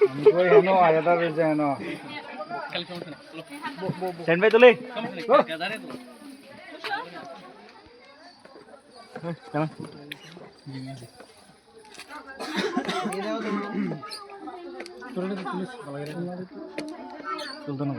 আমি কই হেনো আয়াদা বেজে হেনো সেন ভাই তুলে কেমন তুলতো না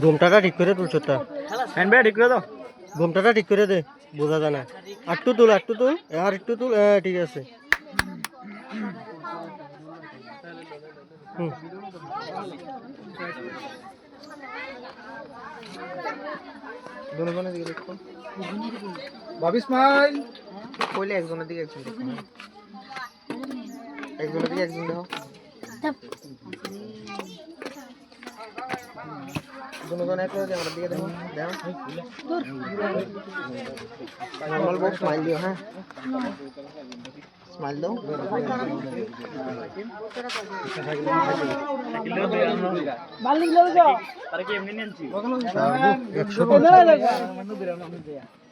ঘুমটাটা ঠিক করে তুলছো তা সেন ভাই ঠিক করে দাও ঘুমটাটা ঠিক করে দে বোঝা যায় না একটু তুল আর একটু তুল হ্যাঁ ঠিক আছে হুম জনগণের দিকে দেখো ভাবি স্মাইল কইলে একজনের দিকে একজন দেখো একজনের দিকে একজন দেখো জনগণ এক করে আমার দিকে দেখো দেখো নরমাল বক্স স্মাইল দিও হ্যাঁ স্মাইল দাও বালিক লও যাও তারে কি এমনি নিয়েছি 100